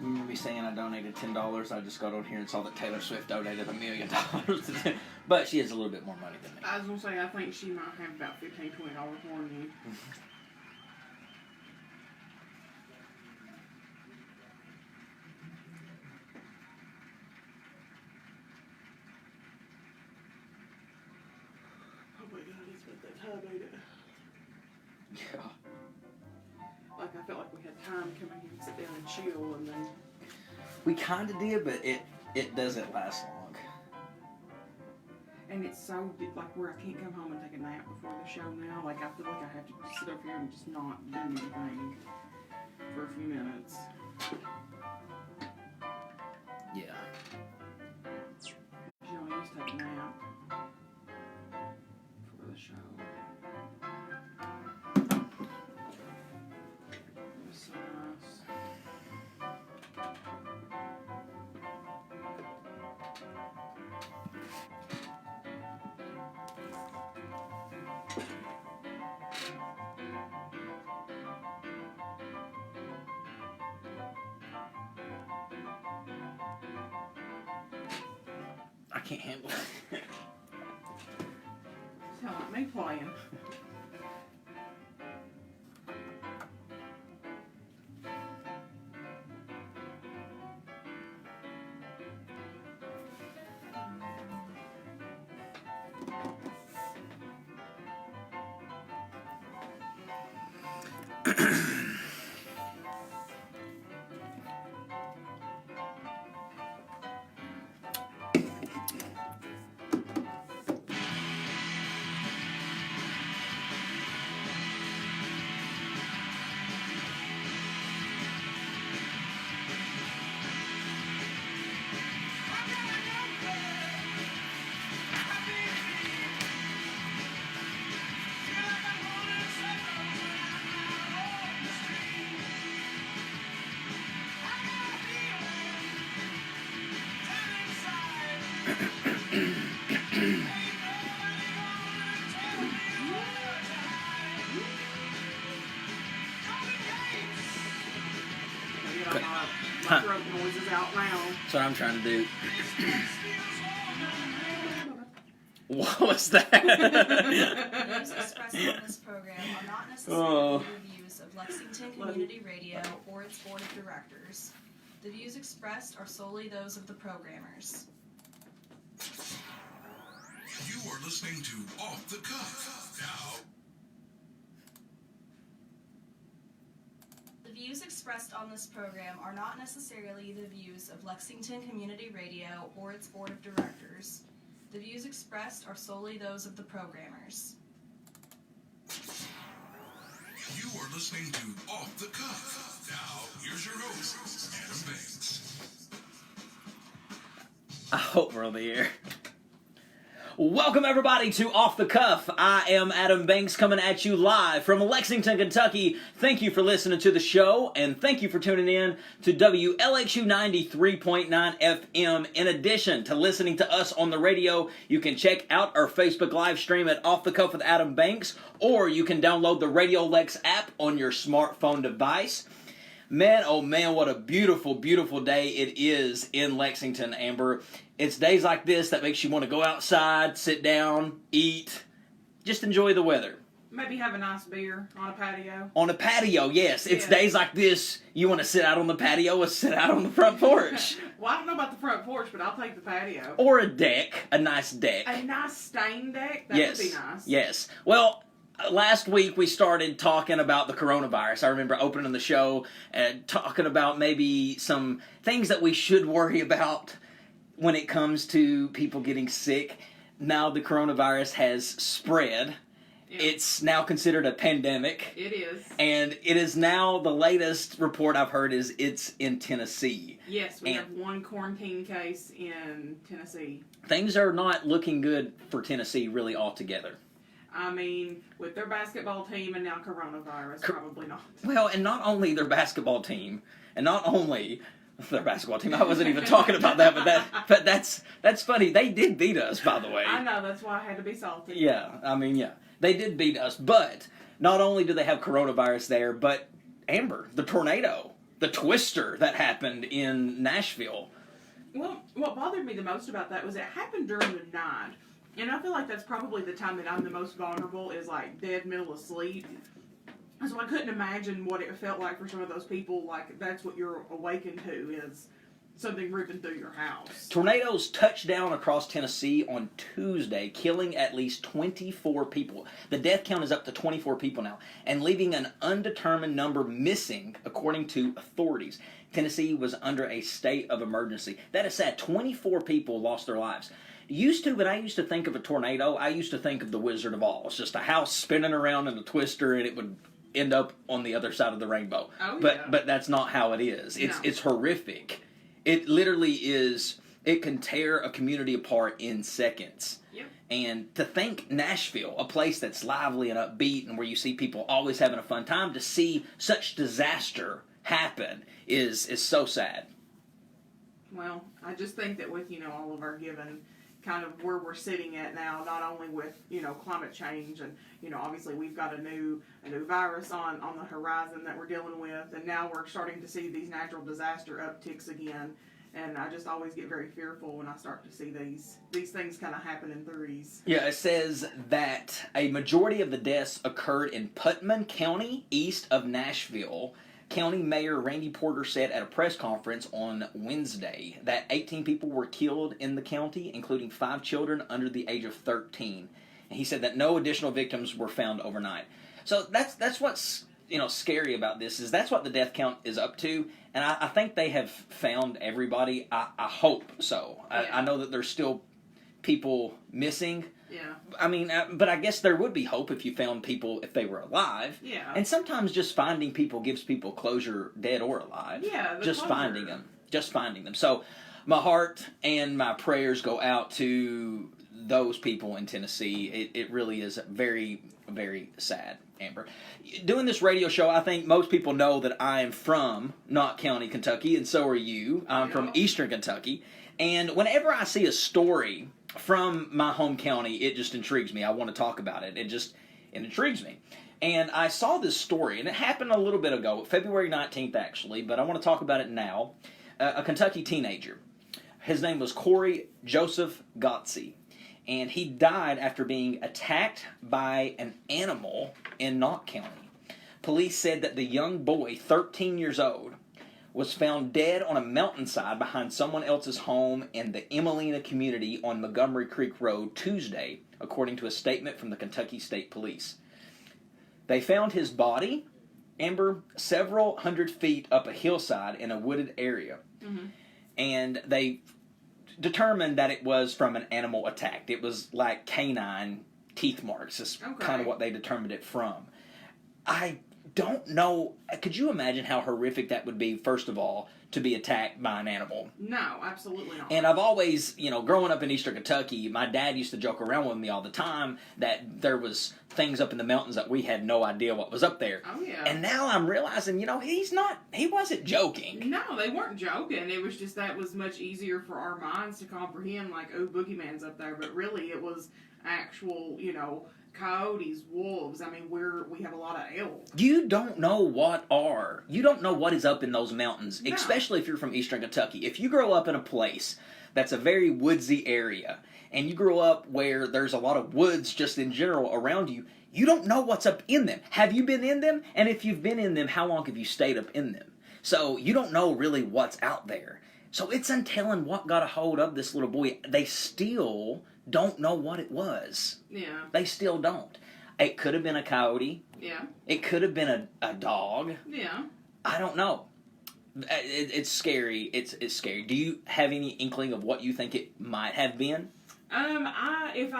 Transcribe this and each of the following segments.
remember me saying I donated $10. I just got on here and saw that Taylor Swift donated $1 million. But she has a little bit more money than me. I was going to say, I think she might have about $15, $20 more than you. Oh my God, it's been that time, ain't it? Yeah. Like, I felt like we had time to come in here and sit down and chill, and then... We kind of did, but it doesn't last long. And it's so, like, where I can't come home and take a nap before the show now. Like, I feel like I have to sit over here and just not do anything for a few minutes. Yeah. You know, I used to take a nap for the show. It was so nice. I can't handle it. Sound like me playing. My throat noise is out now. That's what I'm trying to do. What was that? The views expressed on this program are not necessarily the views of Lexington Community Radio or its board of directors. The views expressed are solely those of the programmers. You are listening to Off the Cuff. Now, the views expressed on this program are not necessarily the views of Lexington Community Radio or its board of directors. The views expressed are solely those of the programmers. you are listening to Off the Cuff. Now, here's your host, Adam Banks. I hope we're on the air. Welcome everybody to Off the Cuff. I am Adam Banks coming at you live from Lexington, Kentucky. Thank you for listening to the show and thank you for tuning in to WLXU 93.9 FM. In addition to listening to us on the radio, you can check out our Facebook live stream at Off the Cuff with Adam Banks, or you can download the Radio Lex app on your smartphone device. Man, oh man, what a beautiful, beautiful day it is in Lexington, Amber. It's days like this that makes you want to go outside, sit down, eat, just enjoy the weather. Maybe have a nice beer on a patio. On a patio, yes. It's days like this you want to sit out on the patio or sit out on the front porch. Well, I don't know about the front porch, but I'll take the patio. Or a deck, a nice deck. A nice stain deck? That Yes, would be nice. yes. Well, last week we started talking about the coronavirus. I remember opening the show and talking about maybe some things that we should worry about when it comes to people getting sick. Now the coronavirus has spread. Yeah. It's now considered a pandemic. It is. And it is now, the latest report I've heard is it's in Tennessee. Yes, we have one quarantine case in Tennessee. Things are not looking good for Tennessee really altogether. I mean, with their basketball team and now coronavirus, probably not. Well, and not only their basketball team, and not only their basketball team. I wasn't even talking about that, but that's funny. They did beat us, by the way. I know, that's why I had to be salty. Yeah, I mean, yeah. They did beat us, but not only do they have coronavirus there, but Amber, the tornado. the twister that happened in Nashville. Well, what bothered me the most about that was it happened during the night. And I feel like that's probably the time that I'm the most vulnerable, is like dead middle of sleep. So I couldn't imagine what it felt like for some of those people. Like, that's what you're awakened to, is something ripping through your house. Tornadoes touched down across Tennessee on Tuesday, killing at least 24 people. The death count is up to 24 people now, and leaving an undetermined number missing, according to authorities. Tennessee was under a state of emergency. That is sad. 24 people lost their lives. When I used to think of a tornado, I used to think of the Wizard of Oz. Just a house spinning around in a twister, and it would end up on the other side of the rainbow. Oh, yeah. But that's not how it is. No. It's horrific. It literally is. It can tear a community apart in seconds. Yep. And to think Nashville, a place that's lively and upbeat and where you see people always having a fun time, to see such disaster happen is so sad. Well, I just think that with, all of our given kind of where we're sitting at now, not only with, climate change and, obviously we've got a new virus on the horizon that we're dealing with, and now we're starting to see these natural disaster upticks again. And I just always get very fearful when I start to see these things kind of happen in threes. Yeah, it says that a majority of the deaths occurred in Putnam County, east of Nashville. County Mayor Randy Porter said at a press conference on Wednesday that 18 people were killed in the county, including 5 children under the age of 13. And he said that no additional victims were found overnight. So that's what's scary about this, is that's what the death count is up to. And I think they have found everybody. I hope so. Yeah. I know that there's still people missing. Yeah. I mean, but I guess there would be hope if you found people if they were alive. Yeah. And sometimes just finding people gives people closure, dead or alive. Yeah. Just finding them. So my heart and my prayers go out to those people in Tennessee. It really is very, very sad, Amber. Doing this radio show, I think most people know that I am from Knott County, Kentucky, and so are you. I'm from Eastern Kentucky. And whenever I see a story from my home county, it just intrigues me. I want to talk about it. It intrigues me. And I saw this story, and it happened a little bit ago, February 19th actually, but I want to talk about it now. A Kentucky teenager. His name was Corey Joseph Gotze, and he died after being attacked by an animal in Knott County. Police said that the young boy, 13 years old, was found dead on a mountainside behind someone else's home in the Emelina community on Montgomery Creek Road Tuesday, according to a statement from the Kentucky State Police. They found his body, Amber, several hundred feet up a hillside in a wooded area. Mm-hmm. And they determined that it was from an animal attack. It was like canine teeth marks. Is kind of what they determined it from. I don't know. Could you imagine how horrific that would be, first of all, to be attacked by an animal? No, absolutely not. And I've always, growing up in Eastern Kentucky, my dad used to joke around with me all the time that there was things up in the mountains that we had no idea what was up there. Oh, yeah. And now I'm realizing, he wasn't joking. No, they weren't joking. It was just that was much easier for our minds to comprehend, like, oh, boogeyman's up there. But really, it was actual, coyotes, wolves. I mean, we have a lot of elk. You don't know what is up in those mountains, No. especially if you're from Eastern Kentucky. If you grow up in a place that's a very woodsy area, and you grow up where there's a lot of woods just in general around you, you don't know what's up in them. Have you been in them? And if you've been in them, how long have you stayed up in them? So you don't know really what's out there. So it's untelling what got a hold of this little boy. They still don't know what it was. Yeah. They still don't. It could have been a coyote. Yeah. It could have been a dog. Yeah. I don't know. It's scary. It's scary. Do you have any inkling of what you think it might have been? If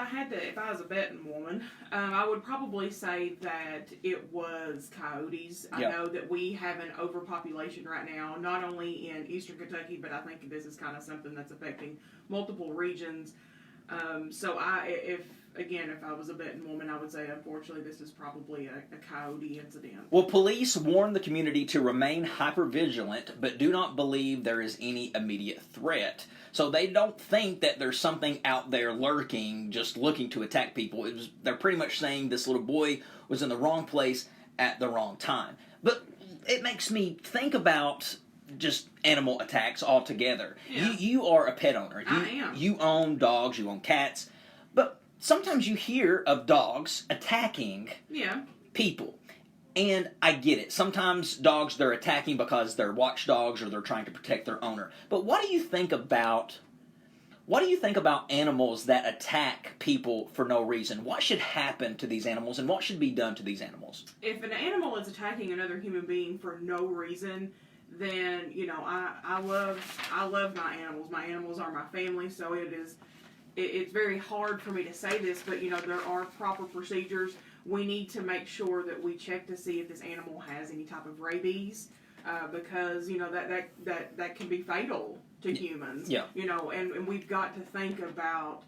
I was a betting woman, I would probably say that it was coyotes. I know that we have an overpopulation right now, not only in Eastern Kentucky, but I think this is kind of something that's affecting multiple regions. If I was a betting woman, I would say, unfortunately, this is probably a coyote incident. Well, police warn the community to remain hypervigilant, but do not believe there is any immediate threat. So they don't think that there's something out there lurking, just looking to attack people. They're pretty much saying this little boy was in the wrong place at the wrong time. But it makes me think about just animal attacks altogether. Yeah. You are a pet owner. I am. You own dogs, you own cats, but sometimes you hear of dogs attacking Yeah. people. And I get it. Sometimes dogs, they're attacking because they're watchdogs or they're trying to protect their owner. But what do you think about animals that attack people for no reason? What should happen to these animals, and what should be done to these animals? If an animal is attacking another human being for no reason, then I love my animals. My animals are my family, so it's very hard for me to say this, but there are proper procedures. We need to make sure that we check to see if this animal has any type of rabies, because that can be fatal to humans. Yeah. And we've got to think about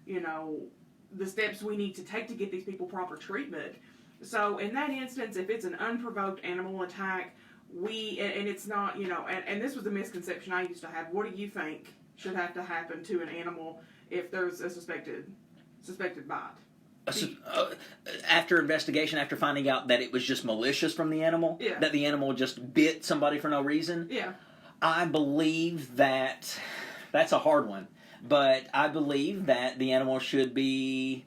the steps we need to take to get these people proper treatment. So in that instance, if it's an unprovoked animal attack, and it's not and this was a misconception I used to have. What do you think should have to happen to an animal if there's a suspected bite? After investigation, after finding out that it was just malicious from the animal, Yeah. that the animal just bit somebody for no reason, Yeah. I believe that's a hard one, but I believe that the animal should be.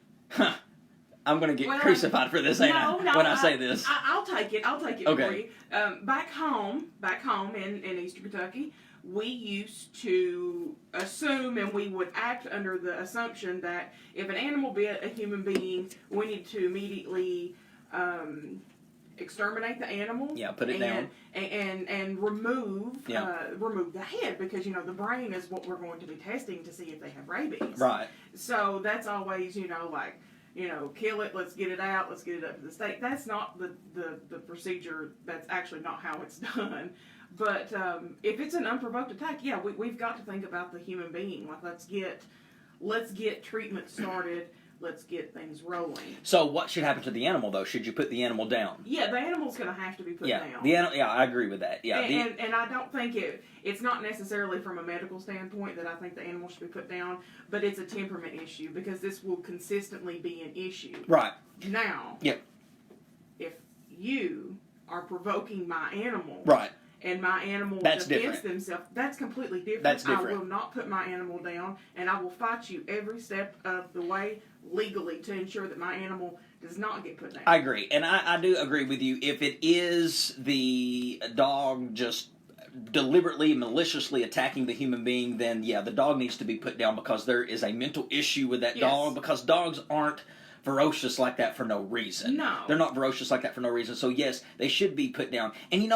I'm going to get crucified for this, ain't I? When I say this, I'll take it. Okay. For you. Back home in Eastern Kentucky, we used to assume, and we would act under the assumption that if an animal bit a human being, we need to immediately exterminate the animal. Yeah, put it down. And remove the head, because the brain is what we're going to be testing to see if they have rabies. Right. So that's always kill it, let's get it out, let's get it up to the state. That's not the procedure. That's actually not how it's done. But if it's an unprovoked attack, yeah, we've got to think about the human being. Like, let's get treatment started. Let's get things rolling. So what should happen to the animal, though? Should you put the animal down? Yeah, the animal's going to have to be put down. Yeah, I agree with that. Yeah, and I don't think it's not necessarily from a medical standpoint that I think the animal should be put down, but it's a temperament issue, because this will consistently be an issue. Right. Now, Yep. if you are provoking my animal, Right. and my animal That's defends different. themselves, that's completely different. That's different. I will not put my animal down, and I will fight you every step of the way legally to ensure that my animal does not get put down. I agree, and I do agree with you. If it is the dog just deliberately, maliciously attacking the human being, then yeah, the dog needs to be put down, because there is a mental issue with that dog, because dogs aren't ferocious like that for no reason. No. They're not ferocious like that for no reason. So yes, they should be put down. And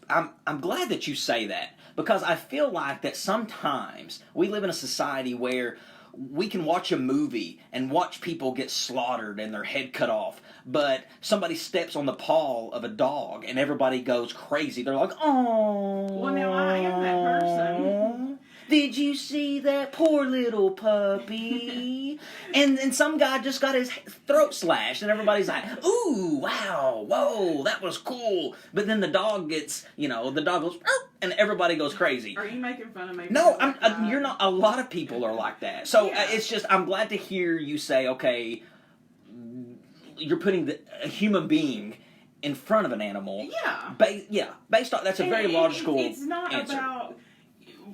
I'm glad that you say that, because I feel like that sometimes we live in a society where we can watch a movie and watch people get slaughtered and their head cut off, but somebody steps on the paw of a dog and everybody goes crazy. They're like, oh. Well, now I am that person. Did you see that poor little puppy? and some guy just got his throat slashed, and everybody's like, ooh, wow, whoa, that was cool. But then the dog gets, the dog goes, "Arr!" and everybody goes crazy. Are you making fun of me? No, you're not. A lot of people are like that. So Yeah. it's just, I'm glad to hear you say, okay, you're putting a human being in front of an animal. Yeah. Based on, that's a very logical It's not answer.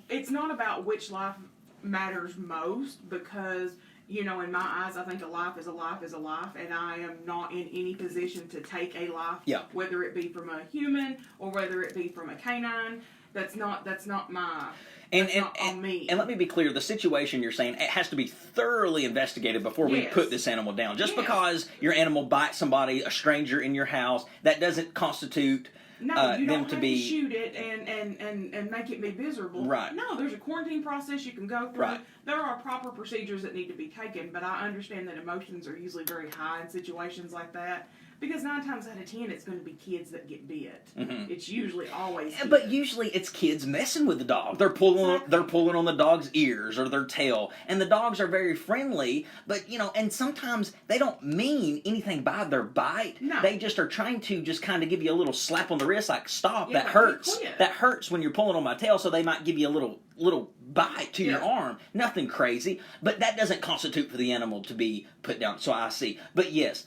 It's not about which life matters most, because in my eyes, I think a life is a life is a life, and I am not in any position to take a life, whether it be from a human or whether it be from a canine. That's not my. Not on me. And let me be clear, the situation you're saying, it has to be thoroughly investigated before we put this animal down. Just because your animal bites somebody, a stranger in your house, that doesn't constitute No, you them don't to have be to shoot it and make it be miserable. Right. No, there's a quarantine process you can go through. Right. There are proper procedures that need to be taken, but I understand that emotions are usually very high in situations like that, because 9 times out of 10 it's going to be kids that get bit. Mhm. It's usually always kids. But usually it's kids messing with the dog. They're pulling on the dog's ears or their tail, and the dogs are very friendly. But and sometimes they don't mean anything by their bite. No. They just are trying to just kind of give you a little slap on the wrist, like stop. Yeah, that like, hurts. quit. That hurts when you're pulling on my tail. So they might give you a little bite to your arm. Nothing crazy, but that doesn't constitute for the animal to be put down. So I see. But yes,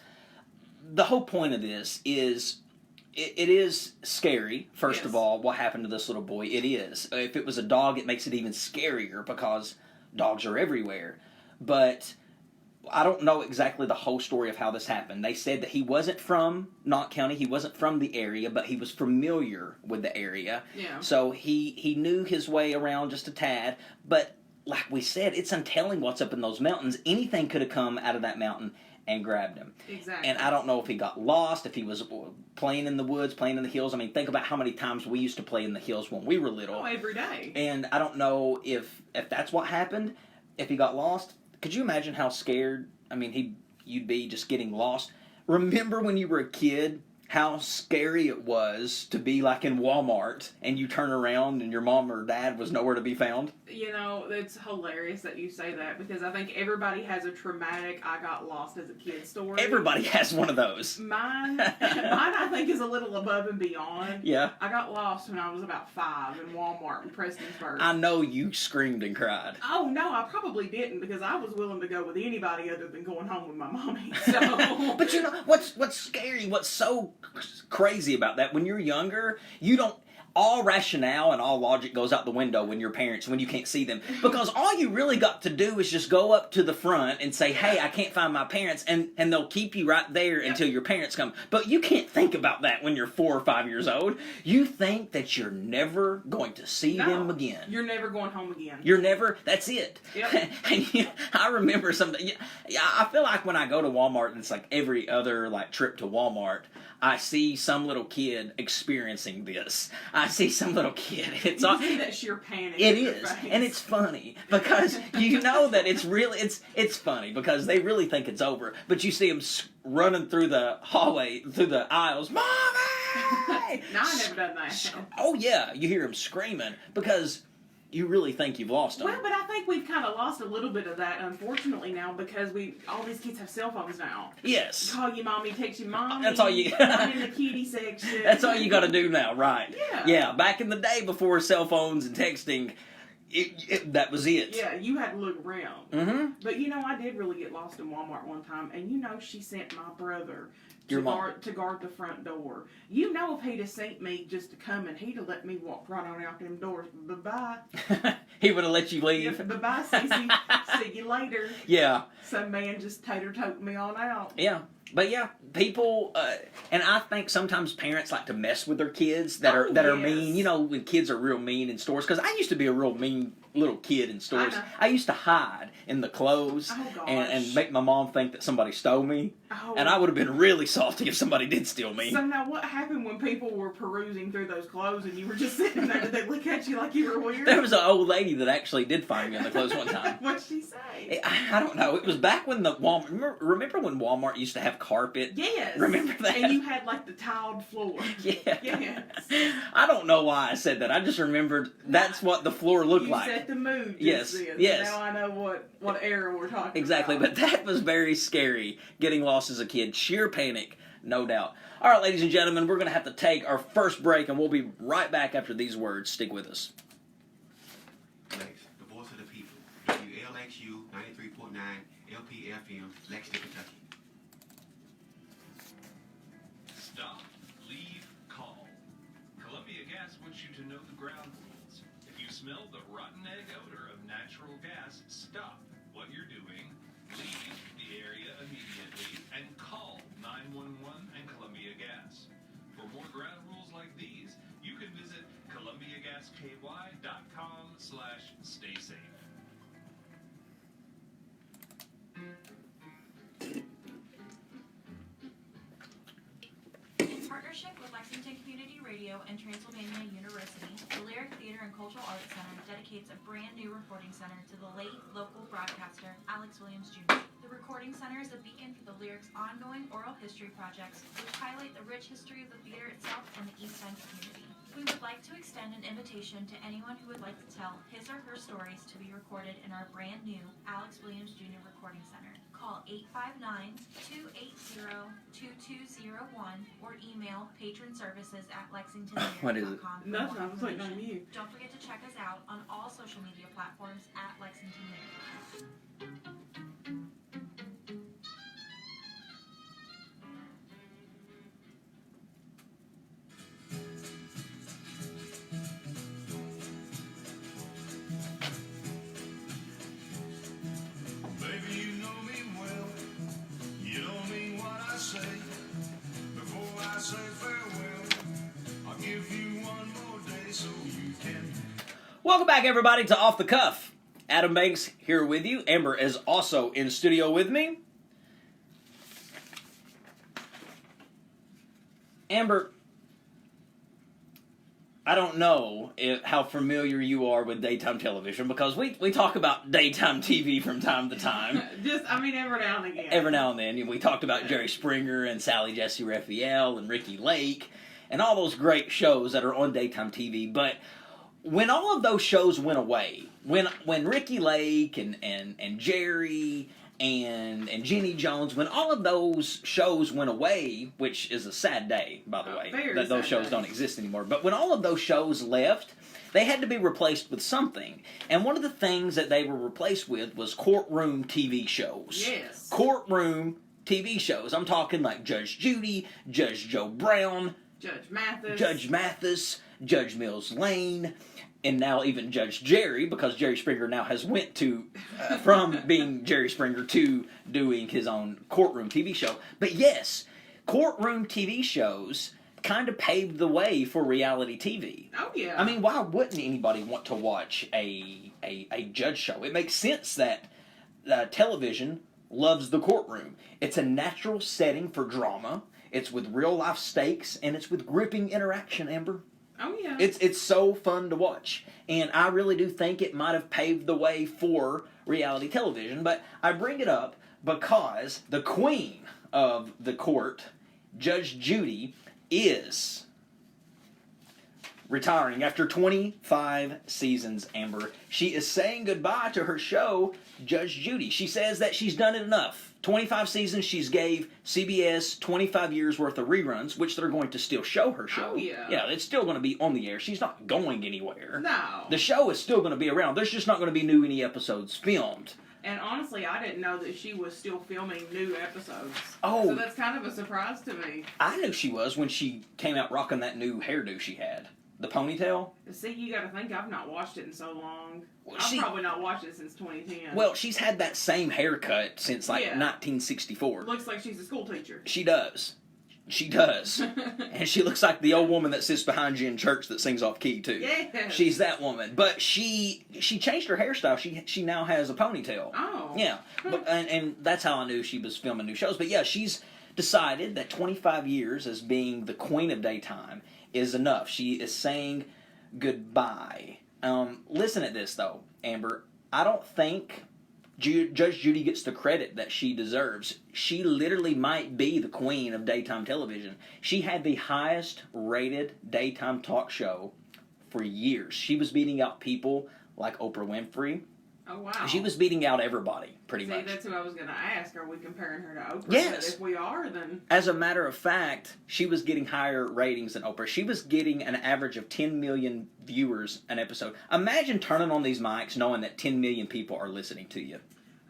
the whole point of this is, it is scary, first Yes. of all, what happened to this little boy. It is. If it was a dog, it makes it even scarier because dogs are everywhere. But I don't know exactly the whole story of how this happened. They said that he wasn't from Knott County, he wasn't from the area, but he was familiar with the area. Yeah. So he knew his way around just a tad. But like we said, it's untelling what's up in those mountains. Anything could have come out of that mountain and grabbed him. Exactly. And I don't know if he got lost, if he was playing in the woods, playing in the hills. I mean, think about how many times we used to play in the hills when we were little. Oh, every day. And I don't know if that's what happened, if he got lost. Could you imagine how scared, you'd be just getting lost? Remember when you were a kid, how scary it was to be like in Walmart and you turn around and your mom or dad was nowhere to be found? You know, it's hilarious that you say that because I think everybody has a traumatic I got lost as a kid story. Everybody has one of those. Mine I think is a little above and beyond. Yeah. I got lost when I was about 5 in Walmart in Prestonsburg. I know you screamed and cried. Oh, no, I probably didn't because I was willing to go with anybody other than going home with my mommy. So. But you know, what's scary, what's so crazy about that, when you're younger, you don't, all rationale and all logic goes out the window when you're parents, when you can't see them. Because all you really got to do is just go up to the front and say, hey, I can't find my parents, and they'll keep you right there until your parents come. But you can't think about that when you're 4 or 5 years old. You think that you're never going to see them again. You're never going home again. You're never, that's it. Yep. And I remember something, I feel like when I go to Walmart, and it's like every other like trip to Walmart, I see some little kid experiencing this. I see some little kid. It's you all, see that sheer panic. it in their is, face. and it's funny because you know that it's really it's funny because they really think it's over. But you see them running through the hallway, through the aisles, Mommy! No, I never done that. Oh yeah, you hear them screaming because you really think you've lost them. Well, but I think we've kind of lost a little bit of that, unfortunately, now because all these kids have cell phones now. Yes. Call you mommy, text you mommy. That's all you. I'm in the kitty section. That's all you got to do now, right? Yeah. Yeah. Back in the day, before cell phones and texting, that was it. Yeah, you had to look around. Mm-hmm. But you know, I did really get lost in Walmart one time, and you know, she sent my brother Your to mom. guard the front door. You know, if he'd have sent me just to come, and he'd have let me walk right on out them doors. Bye-bye. He would have let you leave. Yeah, bye-bye, Sissy. See you later. Yeah. Some man just tater-toted me on out. Yeah. But yeah, people, and I think sometimes parents like to mess with their kids that are yes. mean. You know, when kids are real mean in stores, because I used to be a real mean little kid in stores. I know. I used to hide in the clothes Oh, gosh. and make my mom think that somebody stole me. Oh. And I would have been really salty if somebody did steal me. So now what happened when people were perusing through those clothes and you were just sitting there? Did they look at you like you were weird? There was an old lady that actually did find me in the clothes one time. What'd she say? I don't know. It was back when the Walmart. Remember when Walmart used to have carpet? Yes. Remember that? And you had like the tiled floor. Yeah. Yes. I don't know why I said that. I just remembered that's what the floor looked You like. set the mood. Yes, Just then. yes. Now I know what era we're talking Exactly, about. but that was very scary, getting lost as a kid. Sheer panic, no doubt. All right, ladies and gentlemen, we're going to have to take our first break, and we'll be right back after these words. Stick with us. Lex, the voice of the people. WLXU 93.9 LPFM, Lexington, Kentucky. Stop, leave, call. Columbia Gas wants you to know the ground rules. If you smell the rotten egg odor of natural gas, stop what you're doing, leave the area immediately, and call 911 and Columbia Gas. For more ground rules like these, you can visit columbiagasky.com/stay safe. In partnership with Lexington Community Radio and Transylvania University, the Lyric Theater and Cultural Arts Center dedicates a brand new recording center to the late local broadcaster Alex Williams Jr. The Recording Center is a beacon for the Lyric's ongoing oral history projects, which highlight the rich history of the theater itself and the East End community. We would like to extend an invitation to anyone who would like to tell his or her stories to be recorded in our brand new Alex Williams Jr. Recording Center. Call 859-280-2201 or email patronservices@lexingtonlyric.com. What is it? for Nothing, more I was waiting on information. you. Don't forget to check us out on all social media platforms at Lexington Lyric. Welcome back, everybody, to Off the Cuff. Adam Banks here with you. Amber is also in studio with me. Amber, I don't know how familiar you are with daytime television, because we talk about daytime TV from time to time. Every now and again. Every now and then. We talked about Jerry Springer and Sally Jesse Raphael and Ricky Lake and all those great shows that are on daytime TV. But when all of those shows went away, when Ricky Lake and Jerry and Jenny Jones, when all of those shows went away, which is a sad day, by the way, that those shows don't exist anymore. But when all of those shows left, they had to be replaced with something. And one of the things that they were replaced with was courtroom TV shows. Yes. Courtroom TV shows. I'm talking like Judge Judy, Judge Joe Brown, Judge Mathis, Judge Mills Lane, and now even Judge Jerry, because Jerry Springer now has went to from being Jerry Springer to doing his own courtroom TV show. But yes, courtroom TV shows kind of paved the way for reality TV. Oh yeah. I mean, why wouldn't anybody want to watch a judge show? It makes sense that television loves the courtroom. It's a natural setting for drama. It's with real life stakes, and it's with gripping interaction, Amber. Oh yeah. It's so fun to watch, and I really do think it might have paved the way for reality television. But I bring it up because the queen of the court, Judge Judy, is retiring after 25 seasons, Amber. She is saying goodbye to her show, Judge Judy. She says that she's done it enough. 25 seasons, she's gave CBS 25 years worth of reruns, which they're going to still show her show. Oh, yeah. Yeah, it's still going to be on the air. She's not going anywhere. No. The show is still going to be around. There's just not going to be any episodes filmed. And honestly, I didn't know that she was still filming new episodes. Oh. So that's kind of a surprise to me. I knew she was when she came out rocking that new hairdo she had. The ponytail. See, you got to think I've not watched it in so long. Well, I've probably not watched it since 2010. Well, she's had that same haircut since 1964. Looks like she's a school teacher. She does. She does. And she looks like the old woman that sits behind you in church that sings off key, too. Yes. She's that woman. But she changed her hairstyle. She now has a ponytail. Oh. Yeah. But, and that's how I knew she was filming new shows. But yeah, she's decided that 25 years as being the queen of daytime is enough. She is saying goodbye. Listen at this, though, Amber. I don't think Judge Judy gets the credit that she deserves. She literally might be the queen of daytime television. She had the highest rated daytime talk show for years. She was beating out people like Oprah Winfrey. Oh, wow. She was beating out everybody, pretty much. That's who I was going to ask. Are we comparing her to Oprah? Yes. But if we are, then... As a matter of fact, she was getting higher ratings than Oprah. She was getting an average of 10 million viewers an episode. Imagine turning on these mics knowing that 10 million people are listening to you.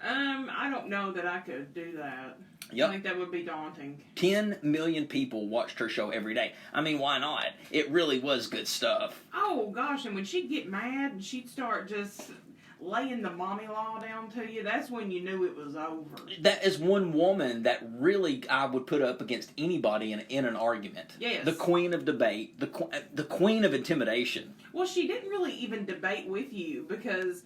I don't know that I could do that. Yep. I think that would be daunting. 10 million people watched her show every day. I mean, why not? It really was good stuff. Oh, gosh, and when she'd get mad and she'd start just laying the mommy law down to you, that's when you knew it was over. That is one woman that really I would put up against anybody in an argument. Yes. The queen of debate, the queen of intimidation. Well, she didn't really even debate with you because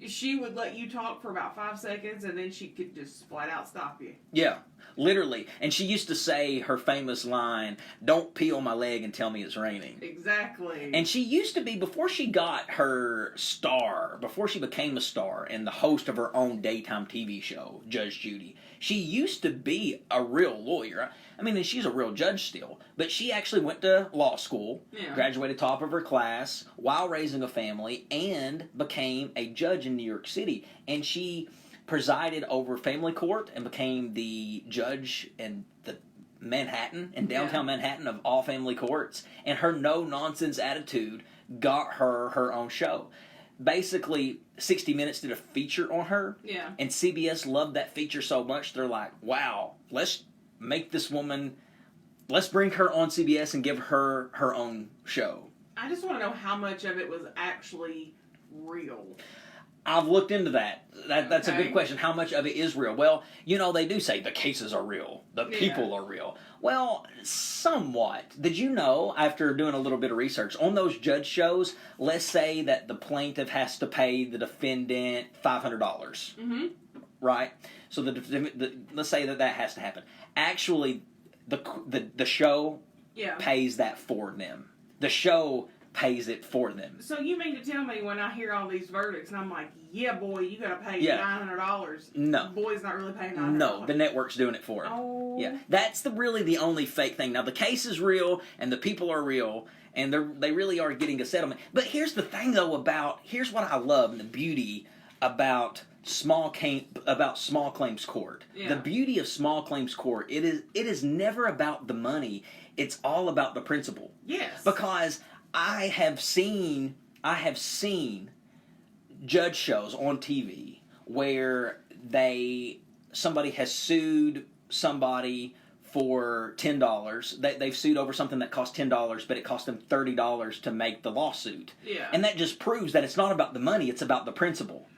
she would let you talk for about 5 seconds and then she could just flat out stop you. Yeah, literally. And she used to say her famous line, "Don't pee on my leg and tell me it's raining." Exactly. And she used to be, before she got her star, before she became a star and the host of her own daytime TV show, Judge Judy, she used to be a real lawyer. I mean, and she's a real judge still, but she actually went to law school, graduated top of her class while raising a family, and became a judge in New York City. And she presided over family court and became the judge in the Manhattan, in downtown Manhattan, of all family courts. And her no-nonsense attitude got her her own show. Basically, 60 Minutes did a feature on her, and CBS loved that feature so much, they're like, wow, let's make this woman, let's bring her on CBS and give her her own show. I just want to know how much of it was actually real. I've looked into that. That's a Okay. good question. How much of it is real? Well, they do say the cases are real. The people are real. Well, somewhat. Did you know, after doing a little bit of research, on those judge shows, let's say that the plaintiff has to pay the defendant $500. Mm-hmm. Right? So let's say that has to happen. Actually, the show pays that for them. The show pays it for them. So you mean to tell me when I hear all these verdicts and I'm like, yeah, boy, you got to pay $900? No. The boy's not really paying $900. No, the network's doing it for him. Oh. Yeah, that's really the only fake thing. Now, the case is real, and the people are real, and they really are getting a settlement. But here's the thing, though, here's what I love and the beauty about small claims court. Yeah. The beauty of small claims court, it is never about the money. It's all about the principle. Yes. Because I have seen judge shows on TV where somebody has sued somebody for $10. They've sued over something that cost $10, but it cost them $30 to make the lawsuit. Yeah. And that just proves that it's not about the money; it's about the principle.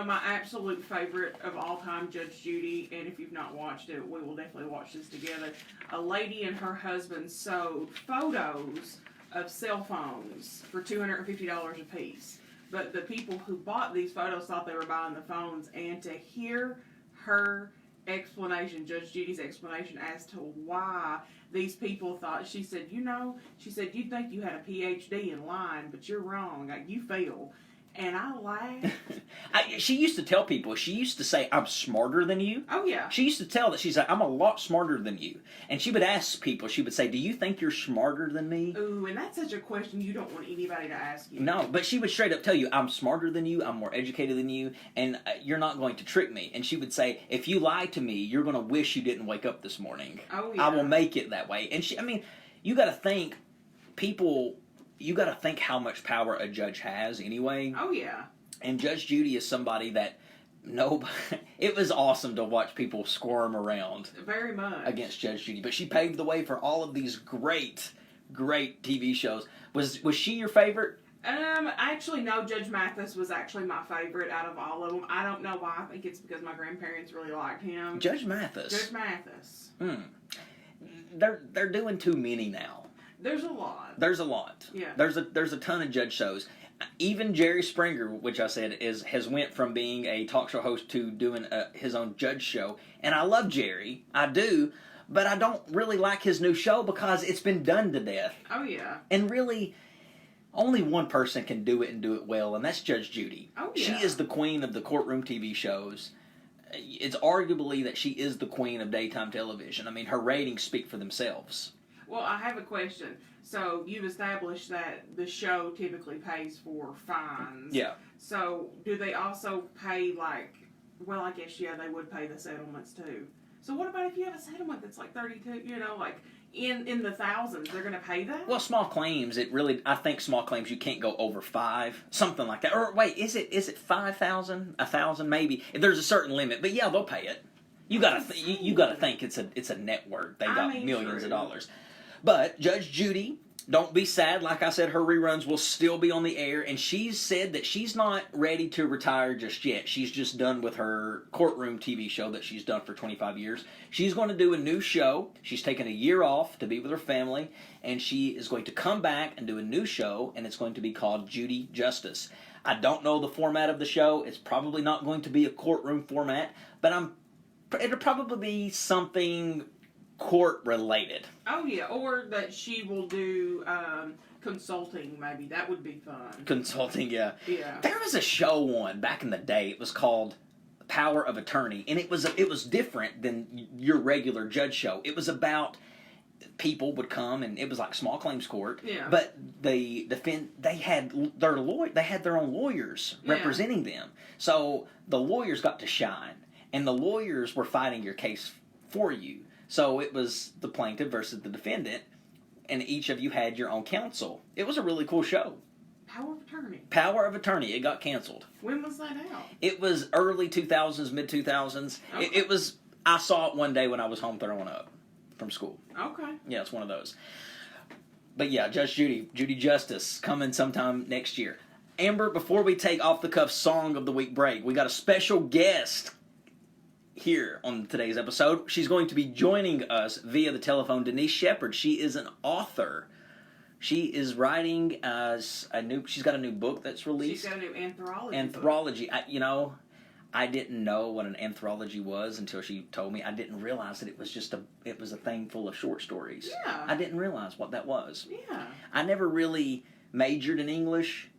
My absolute favorite of all time, Judge Judy, and if you've not watched it, we will definitely watch this together. A lady and her husband sold photos of cell phones for $250 a piece. But the people who bought these photos thought they were buying the phones, and to hear her explanation, Judge Judy's explanation as to why these people thought, she said, you'd think you had a PhD in lying, but you're wrong. You fail. And I laughed. She used to tell people, she used to say, I'm smarter than you. Oh, yeah. She used to tell that, she's like, I'm a lot smarter than you. And she would ask people, she would say, do you think you're smarter than me? Ooh, and that's such a question you don't want anybody to ask you. No, but she would straight up tell you, I'm smarter than you, I'm more educated than you, and you're not going to trick me. And she would say, if you lie to me, you're going to wish you didn't wake up this morning. Oh, yeah. I will make it that way. And you got to think, you got to think how much power a judge has anyway. Oh, yeah. And Judge Judy is somebody that it was awesome to watch people squirm around. Very much. Against Judge Judy. But she paved the way for all of these great, great TV shows. Was she your favorite? Actually, no, Judge Mathis was actually my favorite out of all of them. I don't know why. I think it's because my grandparents really liked him. Judge Mathis? Judge Mathis. They're doing too many now. There's a lot. Yeah. There's a ton of judge shows. Even Jerry Springer, which I said has went from being a talk show host to doing his own judge show. And I love Jerry, I do, but I don't really like his new show because it's been done to death. Oh yeah. And really, only one person can do it and do it well, and that's Judge Judy. Oh yeah. She is the queen of the courtroom TV shows. It's arguably that she is the queen of daytime television. I mean, her ratings speak for themselves. Well, I have a question. So you've established that the show typically pays for fines. Yeah. So do they also pay I guess they would pay the settlements too. So what about if you have a settlement that's like 32, in the thousands, they're going to pay that? Well, small claims, I think small claims you can't go over 5, something like that. Or wait, is it 5,000, 1,000 maybe? There's a certain limit, but yeah, they'll pay it. You gotta think it's a network. They got millions of dollars. But Judge Judy, don't be sad. Like I said, her reruns will still be on the air, and she's said that she's not ready to retire just yet. She's just done with her courtroom TV show that she's done for 25 years. She's going to do a new show. She's taken a year off to be with her family, and she is going to come back and do a new show, and it's going to be called Judy Justice. I don't know the format of the show. It's probably not going to be a courtroom format, but it'll probably be something court related. Oh yeah, or that she will do consulting. Maybe that would be fun. Consulting, yeah. Yeah. There was a show on back in the day. It was called Power of Attorney, and it was different than your regular judge show. It was about people would come, and it was like small claims court. Yeah. But they had their own lawyers representing them. So the lawyers got to shine, and the lawyers were fighting your case for you. So it was the plaintiff versus the defendant, and each of you had your own counsel. It was a really cool show. Power of Attorney. Power of Attorney. It got canceled. When was that out? It was early 2000s, mid 2000s. Okay. It was. I saw it one day when I was home throwing up from school. Okay. Yeah, it's one of those. But yeah, Judge Judy Justice, coming sometime next year. Amber, before we take off the cuff song of the week break, we got a special guest here on today's episode. She's going to be joining us via the telephone. Donise Sheppard. She is an author. She is writing she's got a new book that's released. She's got a new anthology. Anthology. I didn't know what an anthology was until she told me. I didn't realize that it was a thing full of short stories. Yeah. I didn't realize what that was. Yeah. I never really majored in English.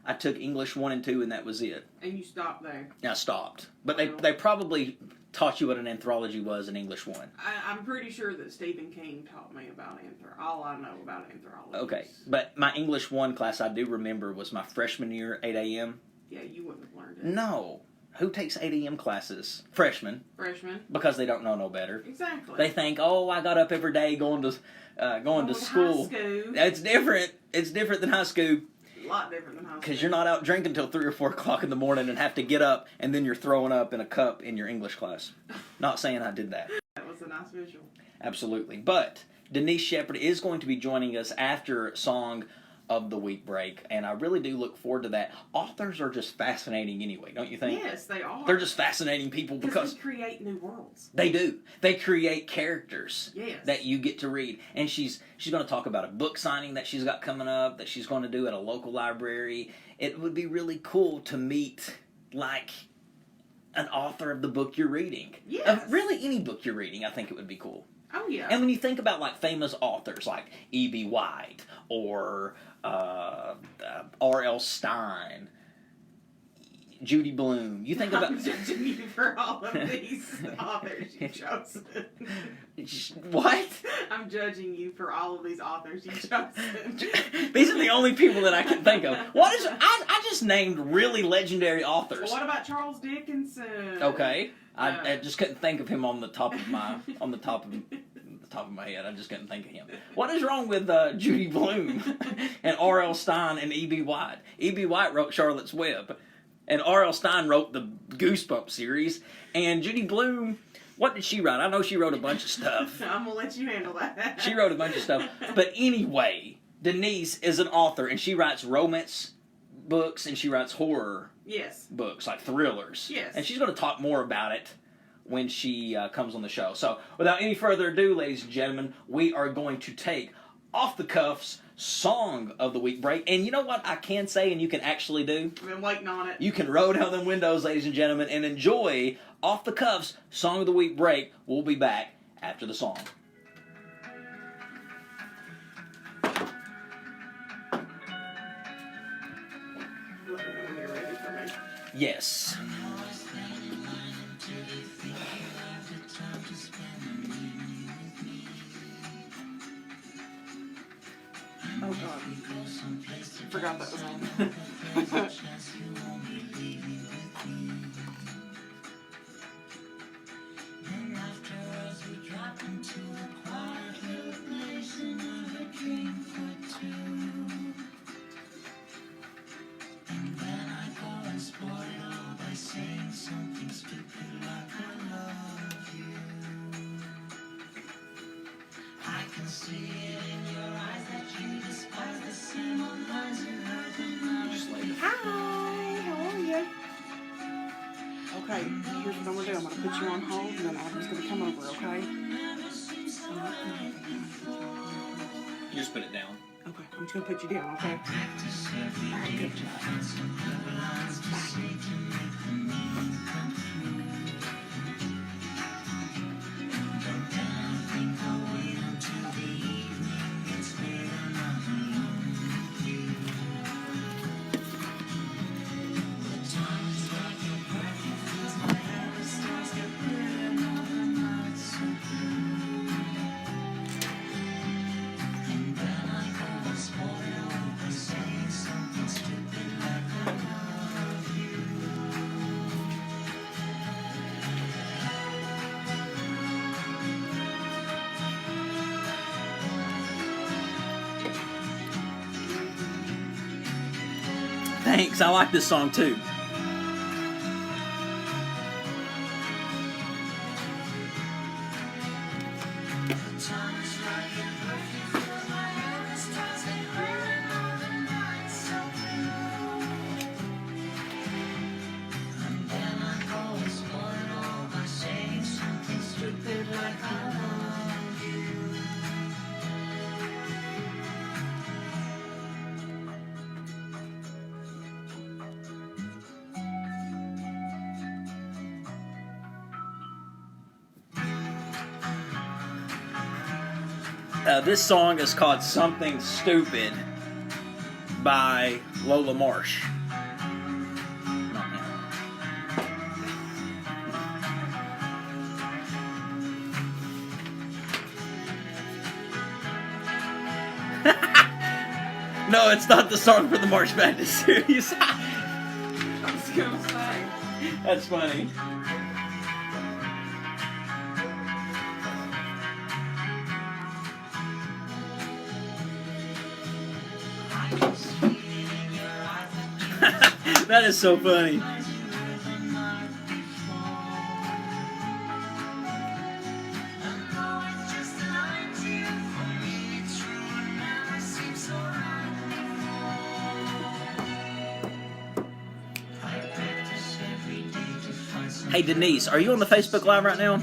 I took English 1 and 2, and that was it. And you stopped there. I stopped. But they probably taught you what an anthology was in English 1. I'm pretty sure that Stephen King taught me about all I know about anthologies. Okay. But my English 1 class I do remember was my freshman year, 8 a.m. Yeah, you wouldn't have learned it. No. Who takes 8 a.m. classes? Freshmen. Freshman. Because they don't know no better. Exactly. They think, I got up every day going to school. High school. That's different. It's different than high school. A lot different than high school. Because you're not out drinking till 3 or 4 o'clock in the morning and have to get up and then you're throwing up in a cup in your English class. Not saying I did that. That was a nice visual. Absolutely. But Donise Sheppard is going to be joining us after Song of the Week break, and I really do look forward to that. Authors are just fascinating anyway, don't you think? Yes, they are. They're just fascinating people because they create new worlds. They do. They create characters that you get to read. And she's going to talk about a book signing that she's got coming up that she's going to do at a local library. It would be really cool to meet, like, an author of the book you're reading. Yes. Of really any book you're reading, I think it would be cool. Oh, yeah. And when you think about, like, famous authors like E.B. White or R.L. Stein, Judy Blume, you think about... I'm judging you for all of these authors you've chosen. What? I'm judging you for all of these authors you've chosen. These are the only people that I can think of. I just named really legendary authors. Well, what about Charles Dickinson? Okay. I just couldn't think of him on the top of my head. I just couldn't think of him. What is wrong with Judy Blume and R.L. Stein and E.B. White? E.B. White wrote Charlotte's Web, and R.L. Stein wrote the Goosebumps series. And Judy Blume, what did she write? I know she wrote a bunch of stuff. I'm gonna let you handle that. She wrote a bunch of stuff. But anyway, Donise is an author, and she writes romance books and she writes horror books, like thrillers. Yes. And she's going to talk more about it when she comes on the show. So, without any further ado, ladies and gentlemen, we are going to take Off the Cuffs Song of the Week break. And you know what I can say and you can actually do? I've been waiting on it. You can roll down them windows, ladies and gentlemen, and enjoy Off the Cuffs Song of the Week break. We'll be back after the song. Yes. Oh God. Forgot that was on. Okay, here's what I'm gonna do. I'm gonna put you on hold, and then Adam's gonna come over. Okay? You just put it down. Okay, I'm just gonna put you down. Okay? All right, good job. Thanks, I like this song too. This song is called Something Stupid by Lola Marsh. No, it's not the song for the March Madness series. I was gonna say. That's funny. That is so funny. Hey Denise, are you on the Facebook Live right now?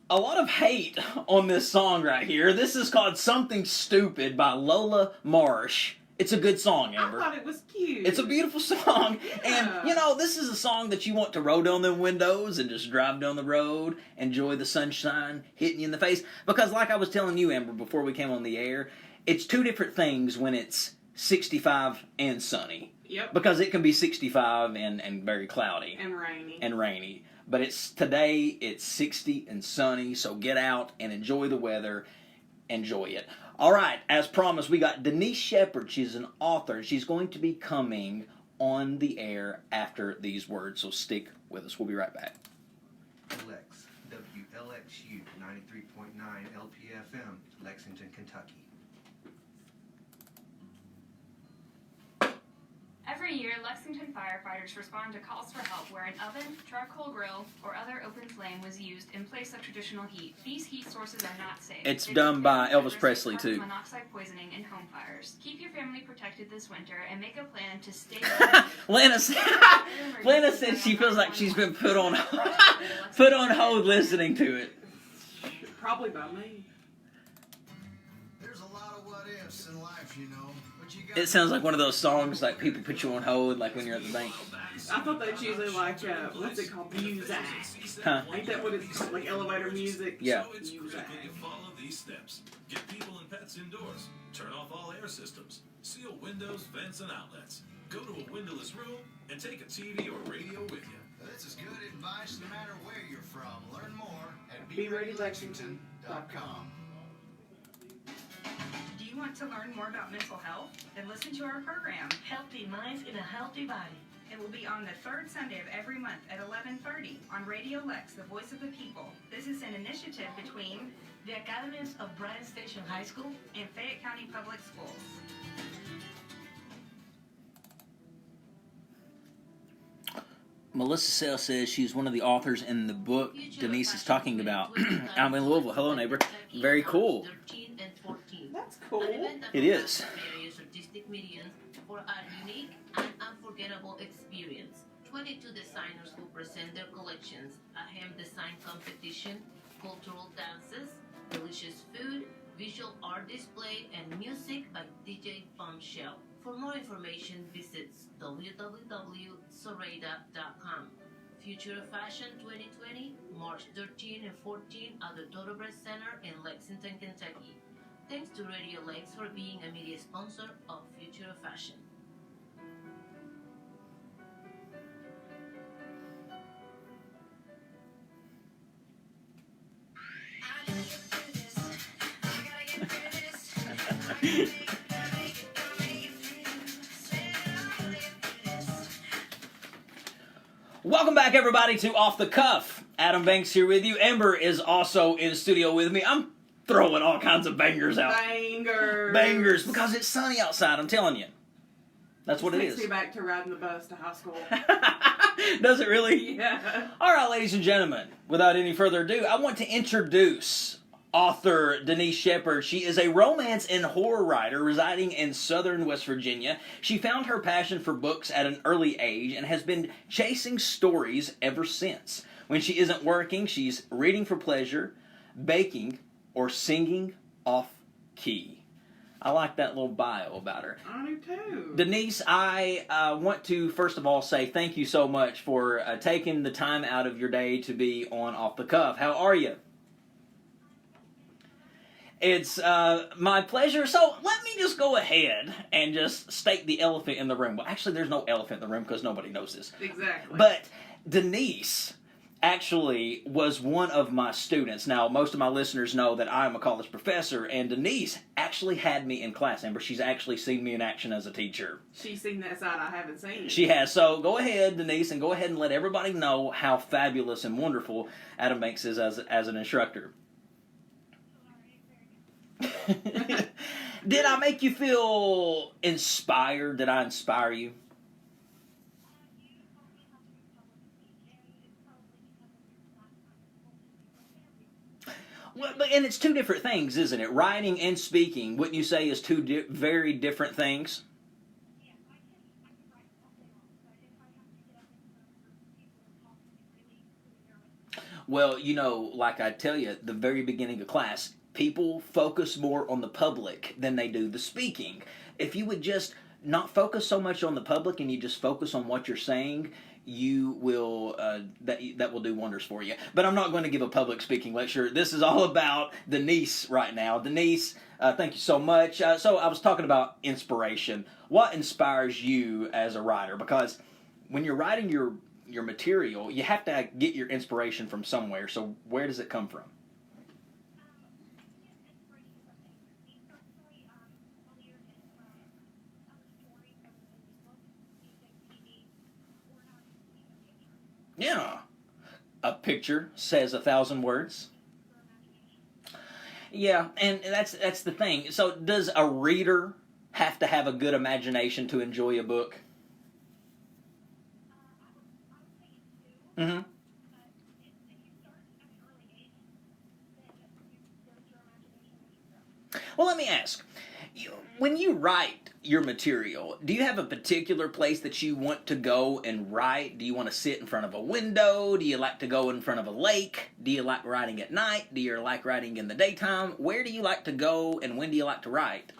A lot of hate on this song right here. This is called Something Stupid by Lola Marsh. It's a good song, Amber. I thought it was cute. It's a beautiful song. Yeah. And, you know, this is a song that you want to roll down the windows and just drive down the road, enjoy the sunshine hitting you in the face. Because like I was telling you, Amber, before we came on the air, it's two different things when it's 65 and sunny. Yep. Because it can be 65 and very cloudy. And rainy. But today it's 60 and sunny, so get out and enjoy the weather. Enjoy it. All right, as promised, we got Donise Sheppard. She's an author. She's going to be coming on the air after these words, so stick with us. We'll be right back. Lex, WLXU 93.9 LPFM, Lexington, Kentucky. Every year, Lexington firefighters respond to calls for help where an oven, charcoal grill, or other open flame was used in place of traditional heat. These heat sources are not safe. It's They done by contain Elvis risk of Presley, carbon too. monoxide poisoning in home fires. Keep your family protected this winter and make a plan to stay. Lana said she feels like she's been put on hold listening to it. probably by me. There's a lot of what ifs in life, you know. But you got It sounds like one of those songs like people put you on hold like when you're at the bank. I thought that's usually like, what's it called? Music. Huh. Ain't that what it's called? Like elevator music? Yeah. So it's Music. critical you follow these steps. Get people and pets indoors. Turn off all air systems. Seal windows, vents, and outlets. Go to a windowless room and take a TV or radio with you. This is good advice no matter where you're from. Learn more at BeReadyLexington.com. Do you want to learn more about mental health? Then listen to our program. Healthy minds in a healthy body. It will be on the third Sunday of every month at 11:30 on Radio Lex, the voice of the people. This is an initiative between The Academies of Bryan Station High School and Fayette County Public Schools. Melissa Sale says she's one of the authors in the book Denise is talking about. I'm in Louisville. Hello, neighbor. Very cool. 13 and 14. That's cool. It is. Various artistic mediums for a unique and unforgettable experience. 22 designers will present their collections, a hem design competition, cultural dances, delicious food, visual art display, and music by DJ Bombshell. For more information, visit www.soreda.com. Future of Fashion 2020, March 13 and 14 at the Thoroughbred Center in Lexington, Kentucky. Thanks to Radio Lex for being a media sponsor of Future of Fashion. Welcome back, everybody, to Off the Cuff. Adam Banks here with you. Amber is also in studio with me. I'm throwing all kinds of bangers out. Bangers, because it's sunny outside, I'm telling you. That's what it is. Takes me back to riding the bus to high school. Does it really? Yeah. All right, ladies and gentlemen, without any further ado, I want to introduce author Donise Sheppard. She is a romance and horror writer residing in southern West Virginia. She found her passion for books at an early age and has been chasing stories ever since. When she isn't working, she's reading for pleasure, baking, or singing off key. I like that little bio about her. I do too. Donise, I want to first of all say thank you so much for taking the time out of your day to be on Off the Cuff. How are you? It's my pleasure. So let me just go ahead and just state the elephant in the room. Well, actually, there's no elephant in the room because nobody knows this. Exactly. But Donise actually was one of my students. Now, most of my listeners know that I'm a college professor, and Donise actually had me in class. Amber, she's actually seen me in action as a teacher. She's seen that side I haven't seen. She has. So go ahead, Donise, and go ahead and let everybody know how fabulous and wonderful Adam Banks is as an instructor. Did I make you feel inspired? Did I inspire you? Well, and it's two different things, isn't it? Writing and speaking, wouldn't you say, is two very different things? Well, you know, like I tell you at the very beginning of class, people focus more on the public than they do the speaking. If you would just not focus so much on the public and you just focus on what you're saying, you will that will do wonders for you. But I'm not going to give a public speaking lecture. This is all about Donise right now. Donise, thank you so much. So I was talking about inspiration. What inspires you as a writer? Because when you're writing your material, you have to get your inspiration from somewhere. So where does it come from? Yeah. A picture says 1,000 words. Yeah, and that's the thing. So does a reader have to have a good imagination to enjoy a book? Mm-hmm. Well, let me ask. When you write your material, do you have a particular place that you want to go and write? Do you want to sit in front of a window? Do you like to go in front of a lake? Do you like writing at night? Do you like writing in the daytime? Where do you like to go, and when do you like to write?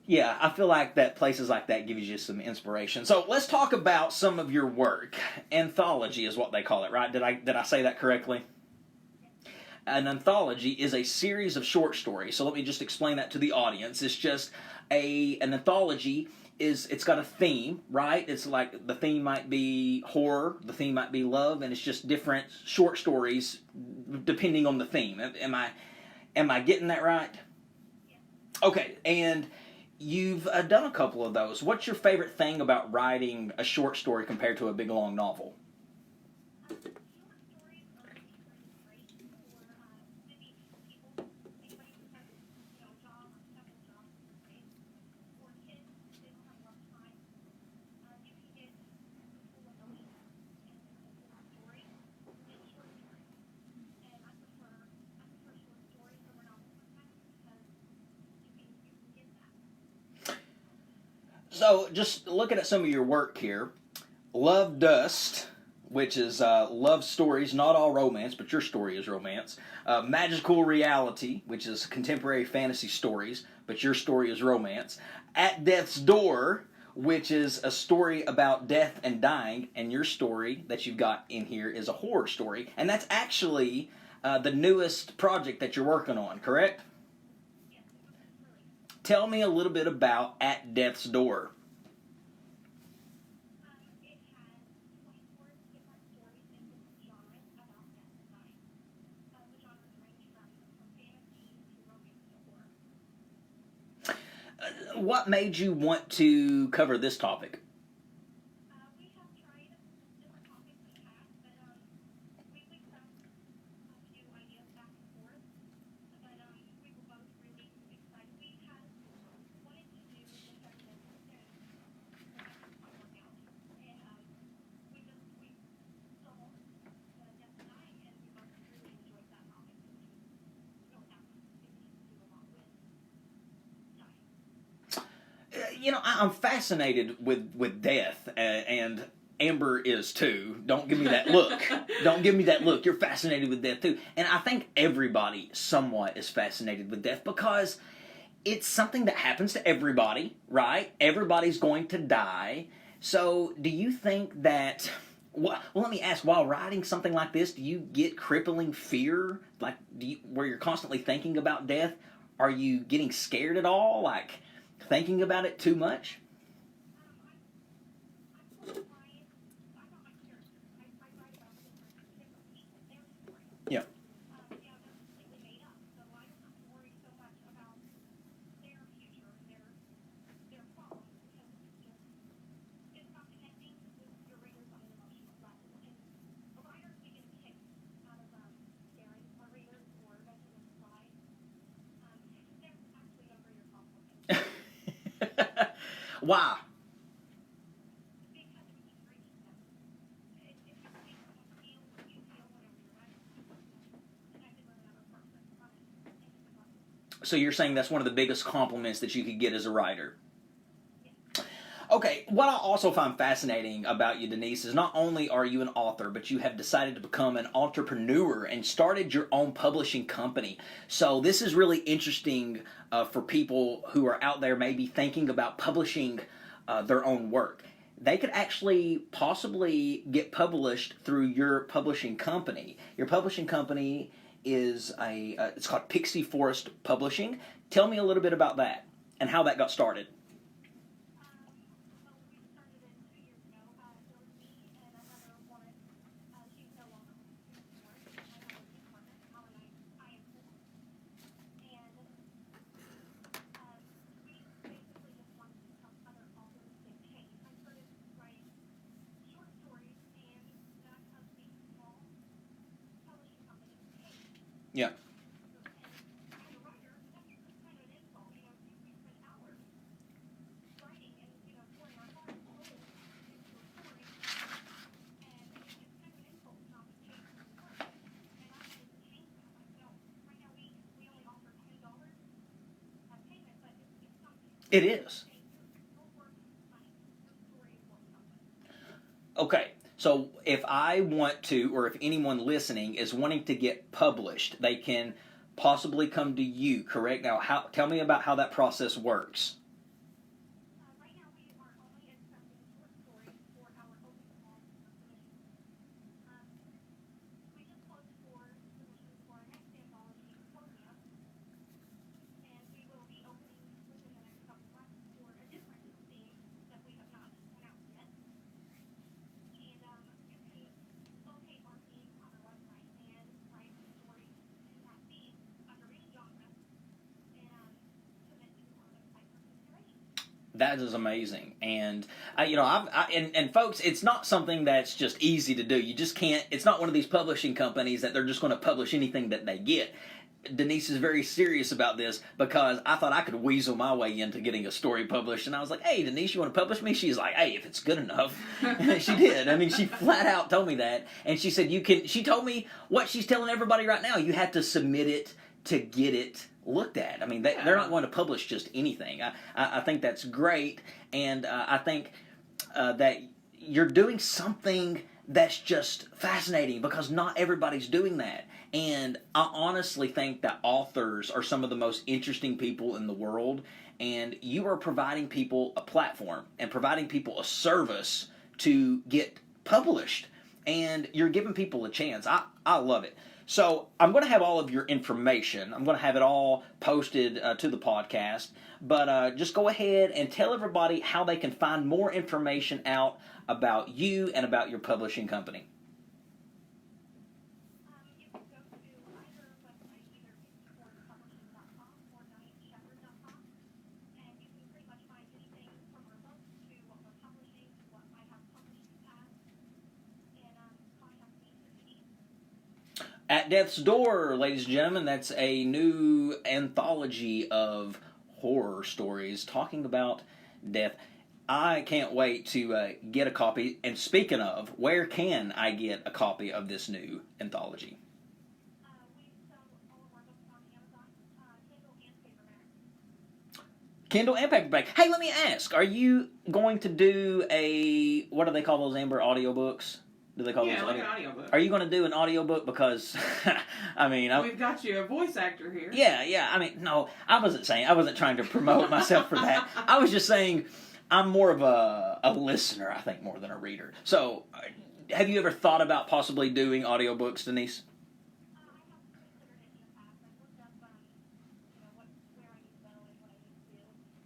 Yeah, I feel like that places like that gives you some inspiration. So let's talk about some of your work. Anthology is what they call it, right? Did I say that correctly? An anthology is a series of short stories. So let me just explain that to the audience. It's just an anthology it's got a theme, right? It's like the theme might be horror, the theme might be love, and it's just different short stories depending on the theme. Am I getting that right? Okay, and you've done a couple of those. What's your favorite thing about writing a short story compared to a big, long novel? So, just looking at some of your work here, Love Dust, which is love stories, not all romance, but your story is romance. Magical Reality, which is contemporary fantasy stories, but your story is romance. At Death's Door, which is a story about death and dying, and your story that you've got in here is a horror story. And that's actually the newest project that you're working on, correct? Tell me a little bit about At Death's Door. what made you want to cover this topic? We have tried different topics in the past, but we bounced a few ideas back and forth. But we were both really excited. We had wanted to do this every since it didn't work out, and we saw the death and dying, and we both really enjoyed that topic. We don't have anything to do a lot with dying. I'm fascinated with death, and Amber is too. Don't give me that look. Don't give me that look. You're fascinated with death too. And I think everybody somewhat is fascinated with death because it's something that happens to everybody, right? Everybody's going to die. So do you think that... Well, let me ask, while writing something like this, do you get crippling fear? Like, where you're constantly thinking about death? Are you getting scared at all? Like, thinking about it too much? Yeah. Why? So you're saying that's one of the biggest compliments that you could get as a writer? Okay, what I also find fascinating about you, Donise, is not only are you an author, but you have decided to become an entrepreneur and started your own publishing company. So this is really interesting for people who are out there maybe thinking about publishing their own work. They could actually possibly get published through your publishing company. Your publishing company is it's called Pixie Forest Publishing. Tell me a little bit about that and how that got started. Yeah. It is. Okay, so if I want to, or if anyone listening is wanting to get published, they can possibly come to you, correct? Now, tell me about how that process works. Right now, we are only accepting short stories for our open call submissions. We just closed for submissions for our next anthology, Utopia, and we will be opening within the next couple months for a different theme that we have not announced yet. And you can locate our theme on our website and write stories in that theme under any genre and submit to our website for consideration. That is amazing, and and folks, it's not something that's just easy to do. You just can't. It's not one of these publishing companies that they're just going to publish anything that they get. Denise is very serious about this because I thought I could weasel my way into getting a story published, and I was like, "Hey, Denise, you want to publish me?" She's like, "Hey, if it's good enough." She did. I mean, she flat out told me that, and she said, "You can." She told me what she's telling everybody right now. You have to submit it to get it looked at. I mean, they're not going to publish just anything. I think that's great, and I think that you're doing something that's just fascinating because not everybody's doing that. And I honestly think that authors are some of the most interesting people in the world, and you are providing people a platform and providing people a service to get published, and you're giving people a chance. I love it. So I'm going to have all of your information. I'm going to have it all posted to the podcast. But just go ahead and tell everybody how they can find more information out about you and about your publishing company. You can go to either website, either pixieforestpublishing.com or DoniseSheppard.com, and you can pretty much At Death's Door, ladies and gentlemen, that's a new anthology of horror stories talking about death. I can't wait to get a copy. And speaking of, where can I get a copy of this new anthology? We sell all of our books on Amazon, Kindle and paperback. Kindle and paperback. Hey, let me ask, are you going to do a, what do they call those, Amber, audiobooks? Do they call Yeah, those like an audiobook. Are you going to do an audiobook? Because, I mean... We've got you a voice actor here. Yeah, I mean, no, I wasn't trying to promote myself for that. I was just saying I'm more of a listener, I think, more than a reader. So, have you ever thought about possibly doing audiobooks, Donise? I have considered it in the past. I've looked up, where I need to go and what I need to do,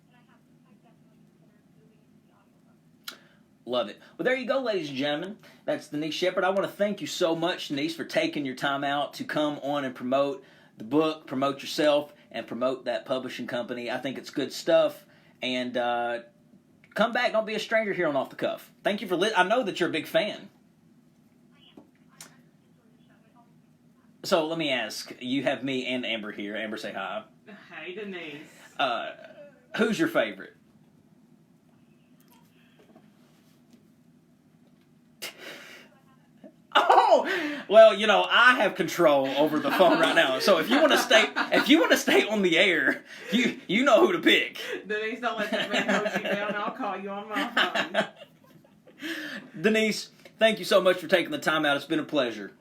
and I've definitely considered doing the audiobook. Love it. Well, there you go, ladies and gentlemen. That's Donise Sheppard. I want to thank you so much, Donise, for taking your time out to come on and promote the book, promote yourself, and promote that publishing company. I think it's good stuff. And come back. Don't be a stranger here on Off the Cuff. Thank you for I know that you're a big fan. I am. I enjoy the show. It always makes me laugh. So let me ask. You have me and Amber here. Amber, say hi. Hey, Donise. Who's your favorite? Oh, well, I have control over the phone right now. So if you want to stay on the air, you know who to pick. Donise, don't let that man hold you down. I'll call you on my phone. Donise, thank you so much for taking the time out. It's been a pleasure.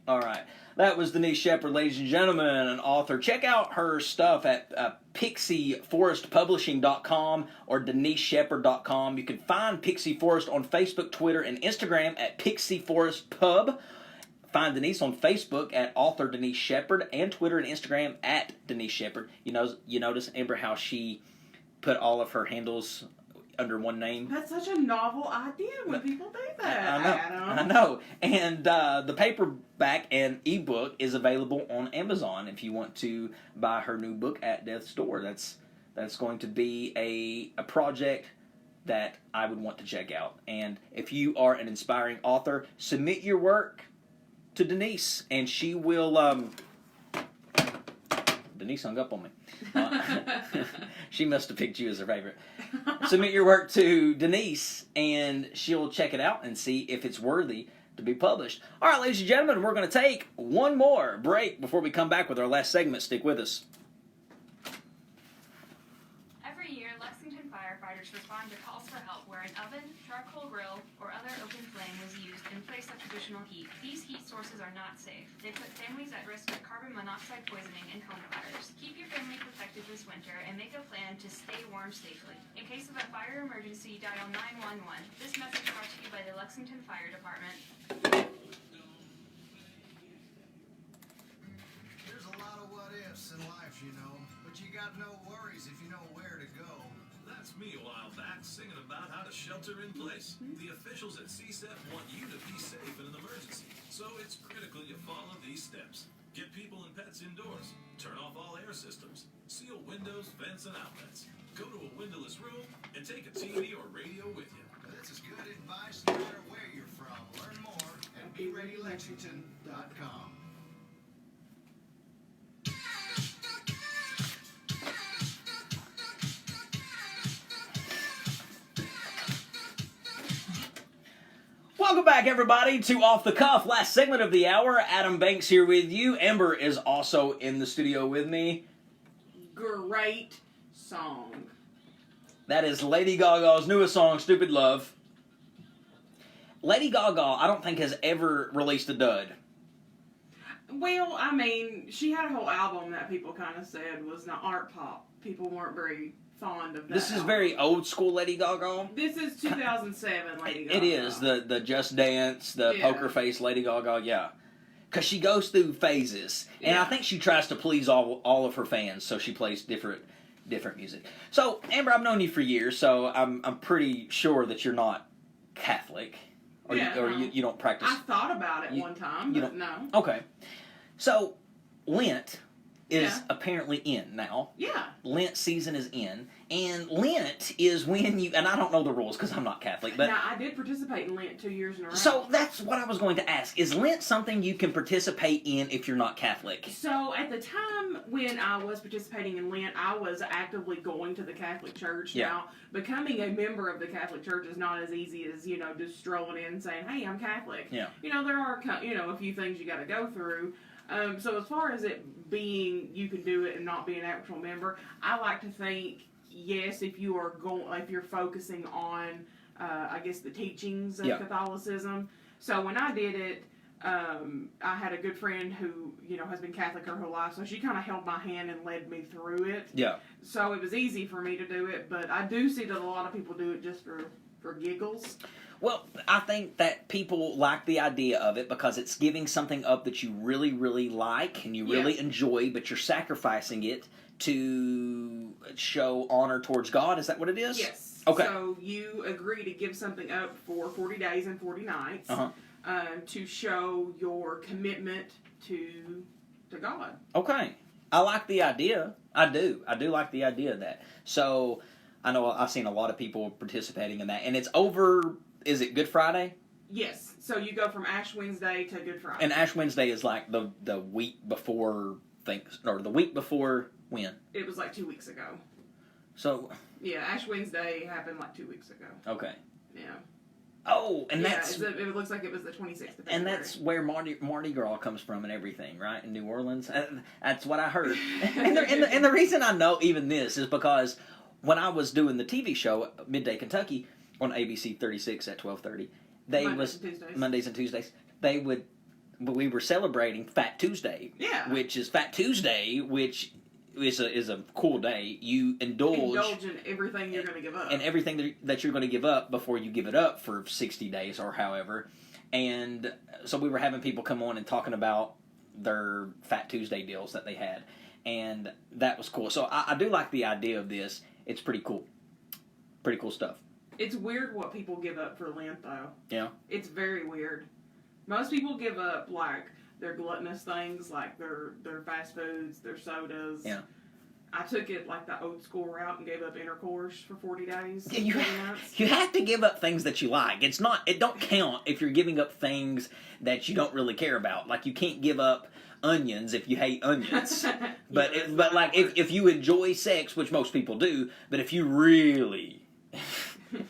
All right. That was Donise Sheppard, ladies and gentlemen, an author. Check out her stuff at pixieforestpublishing.com or DoniseSheppard.com. You can find Pixie Forest on Facebook, Twitter, and Instagram at Pixie Forest Pub. Find Donise on Facebook at author Donise Sheppard and Twitter and Instagram at Donise Sheppard. You notice, Amber, how she put all of her handles under one name? That's such a novel idea when people do that. I know. And the paperback and ebook is available on Amazon if you want to buy her new book at Death's Door. That's going to be a project that I would want to check out. And if you are an inspiring author, submit your work to Donise, and she will... Donise hung up on me. She must have picked you as her favorite. Submit your work to Donise, and she'll check it out and see if it's worthy to be published. All right, ladies and gentlemen, we're going to take one more break before we come back with our last segment. Stick with us. Every year, Lexington firefighters respond to calls for help where an oven, charcoal grill, or other open flame was used in place of traditional heat. These heat sources are not safe. They put families at risk of carbon monoxide poisoning and home fires. Keep your family protected this winter and make a plan to stay warm safely. In case of a fire emergency, dial 911. This message brought to you by the Lexington Fire Department. There's a lot of what ifs in life, but you got no worries if you know where to go. That's me a while back singing about how to shelter in place. The officials at CSEP want you to be safe in an emergency, so it's critical you follow these steps. Get people and pets indoors. Turn off all air systems. Seal windows, vents, and outlets. Go to a windowless room and take a TV or radio with you. This is good advice no matter where you're from. Learn more at BeReadyLexington.com. Welcome back, everybody, to Off the Cuff, last segment of the hour. Adam Banks here with you. Amber is also in the studio with me. Great song. That is Lady Gaga's newest song, Stupid Love. Lady Gaga, I don't think, has ever released a dud. Well, I mean, she had a whole album that people kind of said was not art pop. People weren't very fond of that. This is album. very old school Lady Gaga. This is 2007 Lady Gaga. It is, the Just Dance, the Yeah. poker face Lady Gaga, yeah. Because she goes through phases. And Yeah. I think she tries to please all of her fans, so she plays different music. So, Amber, I've known you for years, so I'm pretty sure that you're not Catholic. Or, you don't practice. I thought about it one time, but no. Okay. So, Lent is apparently in now. Yeah. Lent season is in. And Lent is when you, and I don't know the rules because I'm not Catholic, but... Now, I did participate in Lent 2 years in a row. So that's what I was going to ask. Is Lent something you can participate in if you're not Catholic? So at the time when I was participating in Lent, I was actively going to the Catholic Church. Yeah. Now, becoming a member of the Catholic Church is not as easy as, just strolling in and saying, hey, I'm Catholic. Yeah. There are, a few things you got to go through. So as far as it being, you can do it and not be an actual member, I like to think, yes, if you're focusing on, I guess, the teachings of Catholicism. So when I did it, I had a good friend who, has been Catholic her whole life, so she kind of held my hand and led me through it. Yeah. So it was easy for me to do it, but I do see that a lot of people do it just for giggles. Well, I think that people like the idea of it because it's giving something up that you really, really like and you really enjoy, but you're sacrificing it to show honor towards God. Is that what it is? Yes. Okay. So you agree to give something up for 40 days and 40 nights to show your commitment to God. Okay. I like the idea. I do like the idea of that. So I know I've seen a lot of people participating in that. And it's over... Is it Good Friday? Yes. So you go from Ash Wednesday to Good Friday. And Ash Wednesday is like the week before the week before when? It was like 2 weeks ago. So... Yeah, Ash Wednesday happened like 2 weeks ago. Okay. Yeah. Oh, and that's... it looks like it was the 26th of February. And that's where Mardi Gras comes from and everything, right? In New Orleans. That's what I heard. and the reason I know even this is because when I was doing the TV show, Midday Kentucky, on ABC 36 at 12:30, Mondays and Tuesdays, we were celebrating Fat Tuesday. Yeah. Which is Fat Tuesday, which is a cool day. You indulge in everything you're going to give up. And everything that you're going to give up before you give it up for 60 days or however. And so we were having people come on and talking about their Fat Tuesday deals that they had. And that was cool. So I do like the idea of this. It's pretty cool. Pretty cool stuff. It's weird what people give up for Lent, though. Yeah. It's very weird. Most people give up, like, their gluttonous things, like their fast foods, their sodas. Yeah. I took it like the old school route and gave up intercourse for 40 days. Yeah, you have to give up things that you like. It don't count if you're giving up things that you don't really care about. Like, you can't give up onions if you hate onions. But if you enjoy sex, which most people do, but if you really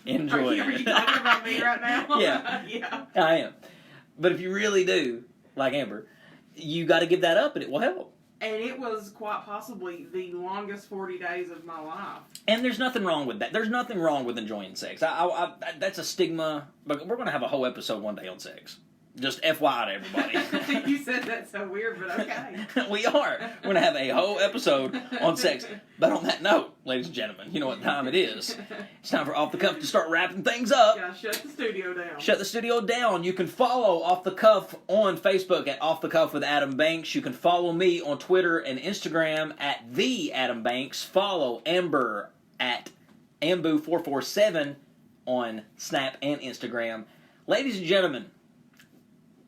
enjoy it. Are you talking about me right now? Yeah. Yeah. I am. But if you really do, like Amber, you got to give that up and it will help. And it was quite possibly the longest 40 days of my life. And there's nothing wrong with that. There's nothing wrong with enjoying sex. That's a stigma. But we're going to have a whole episode one day on sex. Just FYI to everybody. You said that so weird, but okay. We are. We're going to have a whole episode on sex. But on that note, ladies and gentlemen, you know what time it is. It's time for Off the Cuff to start wrapping things up. Yeah, shut the studio down. Shut the studio down. You can follow Off the Cuff on Facebook at Off the Cuff with Adam Banks. You can follow me on Twitter and Instagram at The Adam Banks. Follow Amber at Ambu447 on Snap and Instagram. Ladies and gentlemen,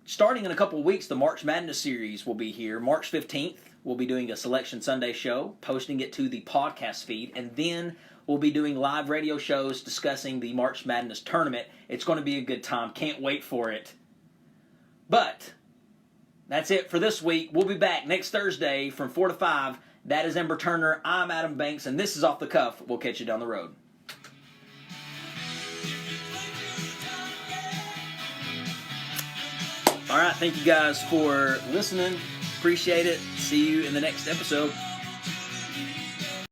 starting in a couple of weeks, the March Madness series will be here. March 15th, we'll be doing a Selection Sunday show, posting it to the podcast feed, and then we'll be doing live radio shows discussing the March Madness tournament. It's going to be a good time. Can't wait for it. But that's it for this week. We'll be back next Thursday from 4 to 5. That is Ember Turner. I'm Adam Banks, and this is Off the Cuff. We'll catch you down the road. All right, thank you guys for listening. Appreciate it. See you in the next episode.